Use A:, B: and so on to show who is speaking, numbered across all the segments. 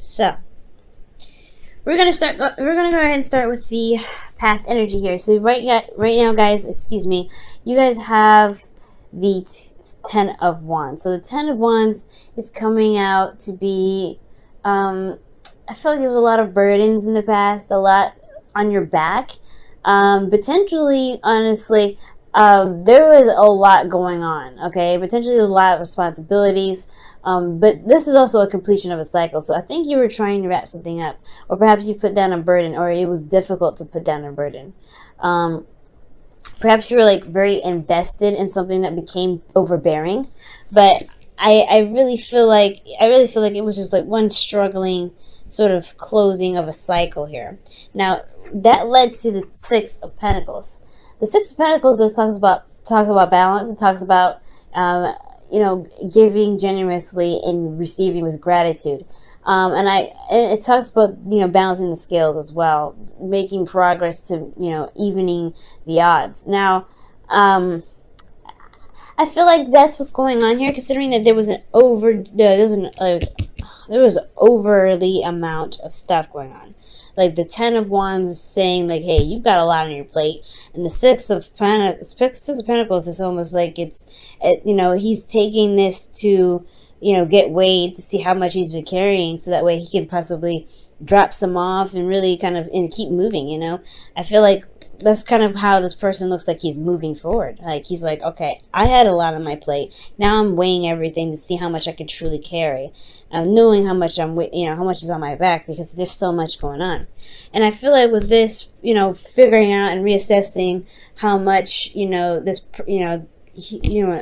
A: So we're gonna start. We're gonna go ahead and start with the past energy here. So right now, guys, excuse me, you guys have the Ten of Wands. So the Ten of Wands is coming out to be. I feel like there was a lot of burdens in the past, a lot on your back. Potentially, honestly, there was a lot going on. Okay, potentially a lot of responsibilities. But this is also a completion of a cycle. So I think you were trying to wrap something up, or perhaps you put down a burden, or it was difficult to put down a burden. Perhaps you were like very invested in something that became overbearing. But I really feel like it was just like one struggling sort of closing of a cycle here. Now that led to the Six of Pentacles. The Six of Pentacles does talks about balance. It talks about giving generously and receiving with gratitude. And it talks about balancing the scales as well, making progress to evening the odds. Now, I feel like that's what's going on here, considering that there was overly amount of stuff going on. Like the Ten of Wands is saying like, hey, you've got a lot on your plate, and the Six of Pentacles is almost like he's taking this to get weighed to see how much he's been carrying, so that way he can possibly drop some off and really kind of keep moving. I feel like that's kind of how this person looks like he's moving forward. Like he's like, okay, I had a lot on my plate. Now I'm weighing everything to see how much I can truly carry, knowing how much how much is on my back, because there's so much going on. And I feel like with this, figuring out and reassessing how much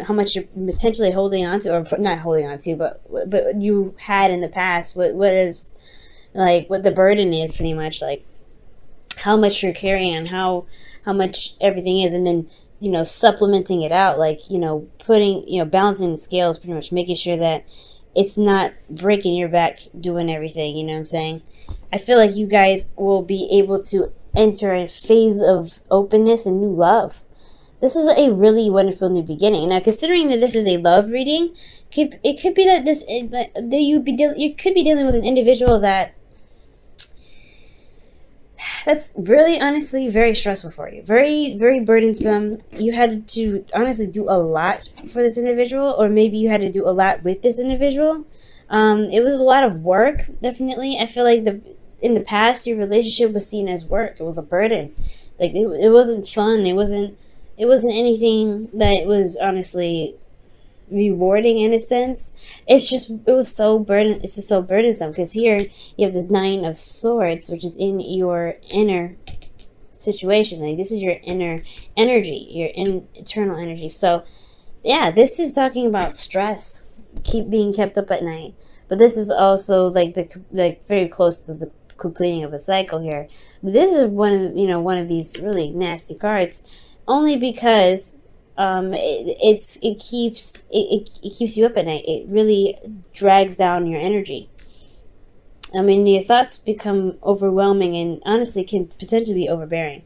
A: how much you're potentially holding on to, or not holding on to, but you had in the past. What the burden is, pretty much like how much you're carrying, how much everything is, and then supplementing it out, like putting balancing the scales, pretty much making sure that it's not breaking your back doing everything. You know what I'm saying? I feel like you guys will be able to enter a phase of openness and new love. This is a really wonderful new beginning. Now, considering that this is a love reading, it could be that you could be dealing with an individual that's really, honestly, very stressful for you. Very, very burdensome. You had to honestly do a lot for this individual, or maybe you had to do a lot with this individual. It was a lot of work, definitely. I feel like in the past, your relationship was seen as work. It was a burden. Like it wasn't fun. It wasn't anything that was honestly rewarding in a sense. It's just so burdensome, because here you have the Nine of Swords, which is in your inner situation. Like this is your inner energy, your internal energy. So yeah, this is talking about stress, being kept up at night. But this is also like very close to the completing of a cycle here. This is one of these really nasty cards, only because it keeps you up at night. It really drags down your energy. I mean, your thoughts become overwhelming and honestly can potentially be overbearing.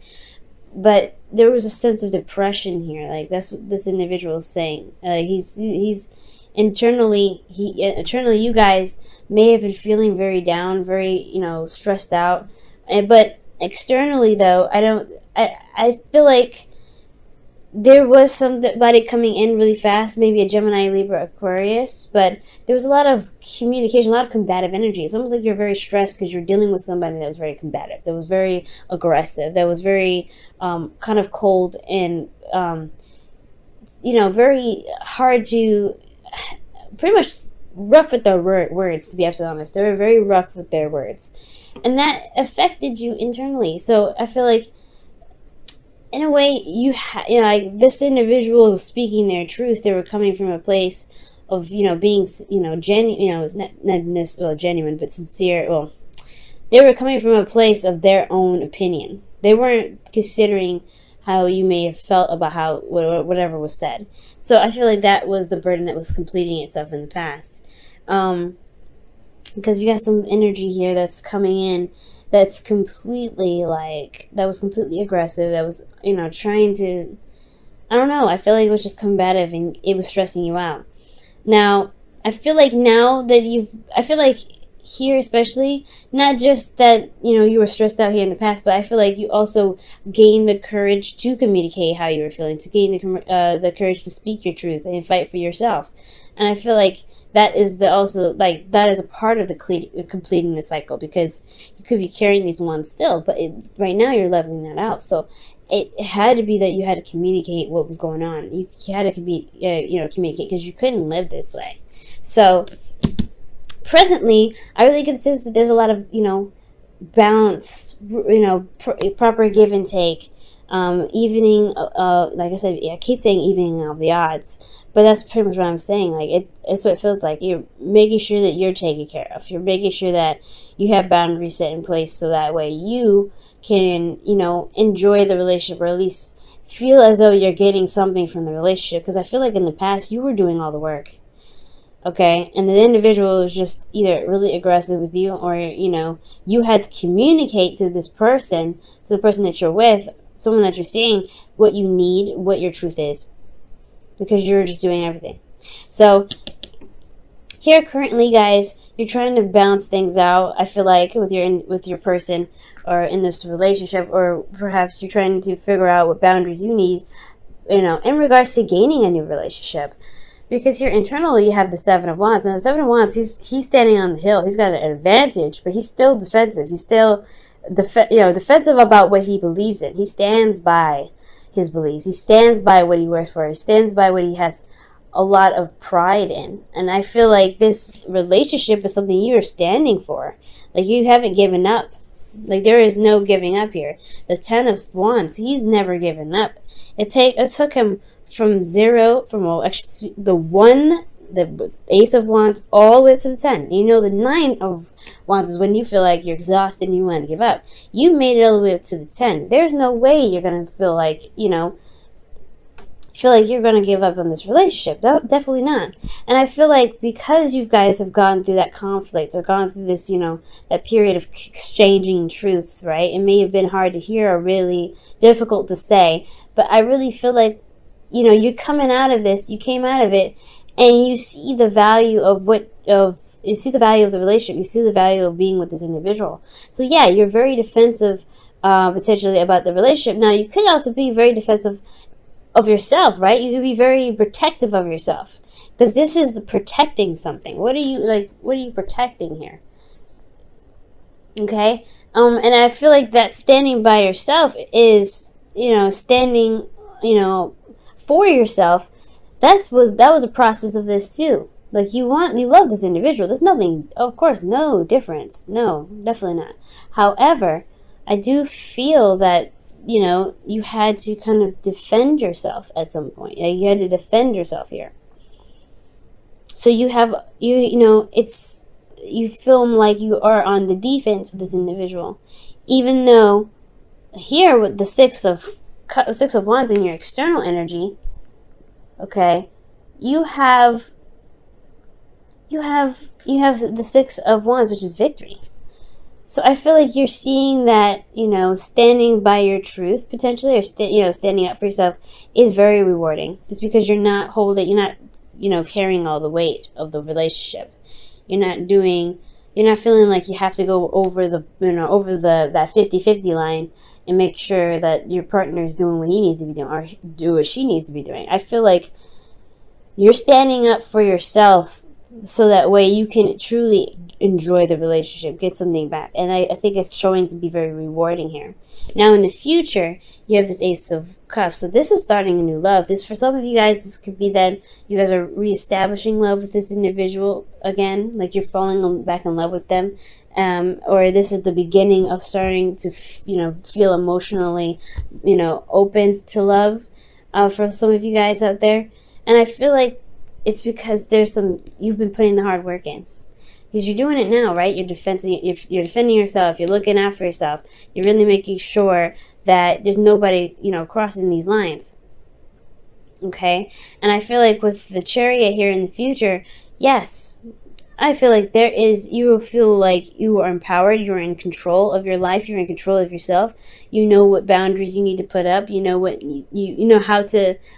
A: But there was a sense of depression here. Like that's what this individual is saying. He's internally, you guys may have been feeling very down, very stressed out. But externally, though, I feel like there was somebody coming in really fast, maybe a Gemini, Libra, Aquarius, but there was a lot of communication, a lot of combative energy. It's almost like you're very stressed because you're dealing with somebody that was very combative, that was very aggressive, that was very kind of cold and, very hard to, pretty much rough with their words, to be absolutely honest. They were very rough with their words. And that affected you internally. So I feel like, in a way, this individual was speaking their truth. They were coming from a place of, being, not genuine, but sincere. Well, they were coming from a place of their own opinion. They weren't considering how you may have felt about whatever was said. So I feel like that was the burden that was completing itself in the past. Because you got some energy here that's coming in that was completely aggressive, that was, trying to, I don't know, I feel like it was just combative and it was stressing you out. Now, I feel like here, especially, not just that, you were stressed out here in the past, but I feel like you also gained the courage to communicate how you were feeling, to gain the courage to speak your truth and fight for yourself. And I feel like that is that is a part of the completing the cycle, because you could be carrying these wands still, but right now you're leveling that out. So it had to be that you had to communicate what was going on. You had to communicate, because you couldn't live this way. So presently, I really can sense that there's a lot of, balance, proper give and take, evening, like I said, I keep saying evening of the odds, but that's pretty much what I'm saying. Like, it's what it feels like. You're making sure that you're taken care of. You're making sure that you have boundaries set in place, so that way you can, enjoy the relationship, or at least feel as though you're getting something from the relationship. Because I feel like in the past, you were doing all the work. Okay, and the individual was just either really aggressive with you, or, you had to communicate to this person, to the person that you're with, someone that you're seeing, what you need, what your truth is, because you're just doing everything. So here currently, guys, you're trying to balance things out. I feel like with your person, or in this relationship, or perhaps you're trying to figure out what boundaries you need, in regards to gaining a new relationship. Because here internally you have the Seven of Wands. And the Seven of Wands, he's standing on the hill. He's got an advantage, but he's still defensive. He's still defensive about what he believes in. He stands by his beliefs. He stands by what he works for. He stands by what he has a lot of pride in. And I feel like this relationship is something you're standing for. Like, you haven't given up. Like, there is no giving up here. The Ten of Wands, he's never given up. It took him from the Ace of Wands all the way up to the 10. The Nine of Wands is when you feel like you're exhausted and you want to give up. You made it all the way up to the 10. There's no way you're going to feel like, you're going to give up on this relationship. No, definitely not. And I feel like because you guys have gone through that conflict, or gone through this, that period of exchanging truths, right? It may have been hard to hear, or really difficult to say, but I really feel like, you're coming out of this, you came out of it, and you see the value of you see the value of the relationship, you see the value of being with this individual. So yeah, you're very defensive, potentially, about the relationship. Now, you could also be very defensive of yourself, right? You could be very protective of yourself, because this is protecting something. What are you protecting here? Okay? And I feel like that standing by yourself is, standing, for yourself. That was a process of this too. Like, you love this individual. There's nothing, of course, no difference. No, definitely not. However, I do feel that, you had to kind of defend yourself at some point. You had to defend yourself here. So you feel like you are on the defense with this individual, even though here with the Six of Wands in your external energy, okay, you have the Six of Wands, which is victory. So I feel like you're seeing that, standing by your truth, potentially, or standing up for yourself, is very rewarding. It's because you're not carrying all the weight of the relationship. You're not feeling like you have to go over that 50-50 line and make sure that your partner is doing what he needs to be doing, or do what she needs to be doing. I feel like you're standing up for yourself, so that way you can truly enjoy the relationship, get something back. And I think it's showing to be very rewarding here. Now, in the future, you have this Ace of Cups. So this is starting a new love. This, for some of you guys, this could be that you guys are reestablishing love with this individual again, like you're falling back in love with them. Or this is the beginning of starting to, feel emotionally, open to love, for some of you guys out there. And I feel like it's because you've been putting the hard work in. Because you're doing it now, right? You're defending yourself. You're looking out for yourself. You're really making sure that there's nobody, crossing these lines. Okay? And I feel like with the Chariot here in the future, yes, I feel like you will feel like you are empowered. You're in control of your life. You're in control of yourself. You know what boundaries you need to put up. You know what you know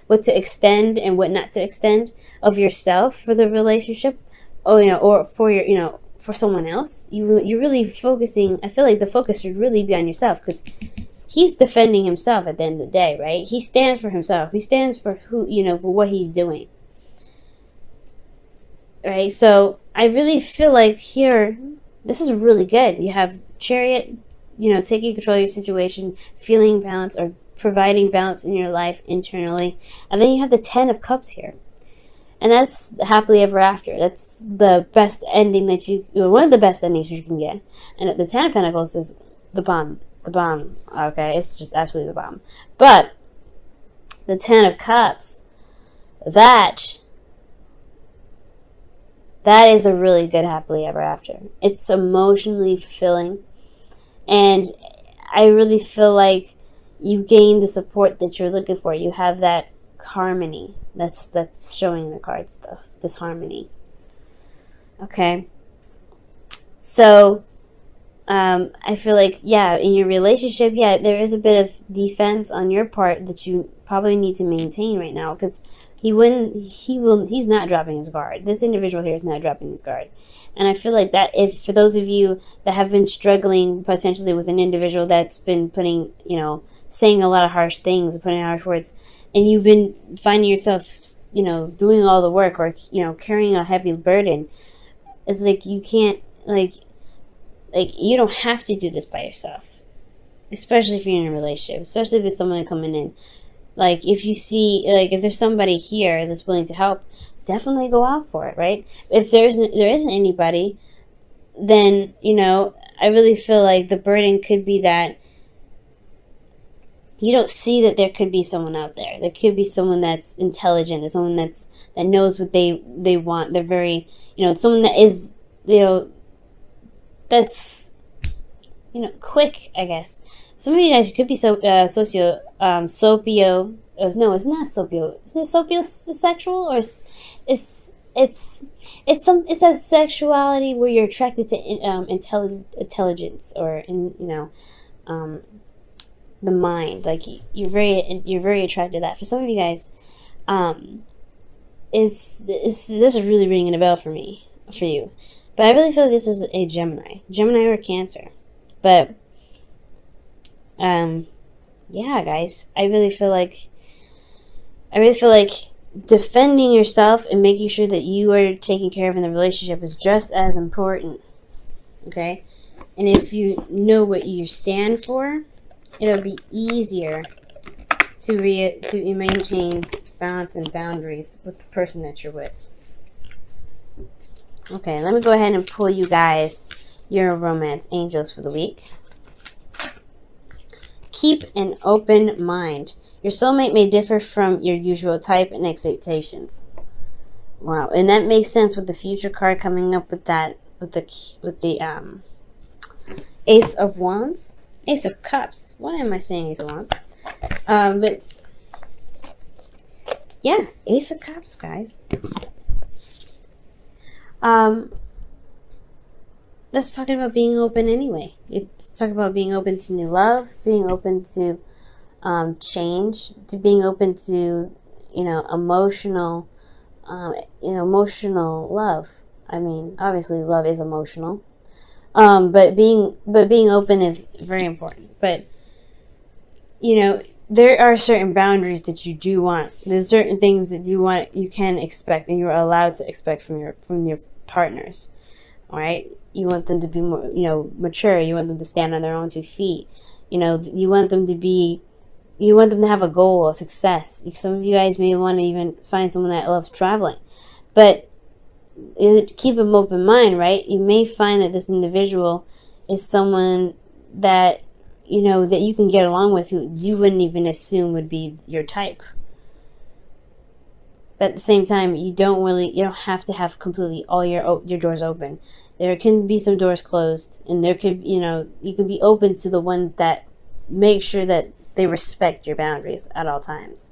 A: what to extend and what not to extend of yourself for the relationship. Or for your for someone else, you're really focusing. I feel like the focus should really be on yourself, because he's defending himself at the end of the day, right? He stands for himself. He stands for for what he's doing, right? So I really feel like here, this is really good. You have Chariot, taking control of your situation, feeling balance, or providing balance in your life internally. And then you have the 10 of Cups here. And that's happily ever after. That's the best ending one of the best endings you can get. And the 10 of Pentacles is the bomb. The bomb. Okay, it's just absolutely the bomb. But the 10 of Cups, that is a really good happily ever after. It's emotionally fulfilling. And I really feel like you gain the support that you're looking for. You have that harmony that's showing in the cards, this harmony. Okay, so I feel like, in your relationship, there is a bit of defense on your part that you probably need to maintain right now, because he's not dropping his guard. This individual here is not dropping his guard. And I feel like that, if for those of you that have been struggling potentially with an individual that's been putting, saying a lot of harsh things, putting harsh words, and you've been finding yourself, doing all the work, or, carrying a heavy burden, it's like you can't, like you don't have to do this by yourself, especially if you're in a relationship, especially if there's someone coming in. Like, if you see, if there's somebody here that's willing to help, definitely go out for it, right? If there isn't anybody, then, I really feel like the burden could be that you don't see that there could be someone out there. There could be someone that's intelligent. There's someone that knows what they want. They're very, someone that is, that's, quick, I guess. Some of you guys could be Sopio. No, it's not Sopio. Is it Sopio-sexual, or it's that sexuality where you're attracted to intelligence, or the mind. Like, you're very attracted to that. For some of you guys, this is really ringing a bell for you. But I really feel like this is a Gemini or Cancer. But guys, I really feel like defending yourself and making sure that you are taken care of in the relationship is just as important. Okay? And if you know what you stand for, it'll be easier to maintain balance and boundaries with the person that you're with. Okay, let me go ahead and pull you guys your romance angels for the week. Keep an open mind. Your soulmate may differ from your usual type and expectations. Wow, and that makes sense with the future card coming up with that, with the Ace of Wands, Ace of Cups. Why am I saying Ace of Wands? But yeah, Ace of Cups, guys. Let's talk about being open anyway. It's talking about being open to new love, being open to change, to being open to emotional love. I mean, obviously love is emotional, but being open is very important. But there are certain boundaries that you do want. There's certain things that you can expect, and you're allowed to expect from your partners. All right, you want them to be more, mature. You want them to stand on their own 2 feet. You want them to have a goal, a success. Some of you guys may want to even find someone that loves traveling, but keep an open mind, right? You may find that this individual is someone that that you can get along with, who you wouldn't even assume would be your type. But at the same time, you don't have to have completely all your doors open. There can be some doors closed, and there could, you can be open to the ones that make sure that they respect your boundaries at all times.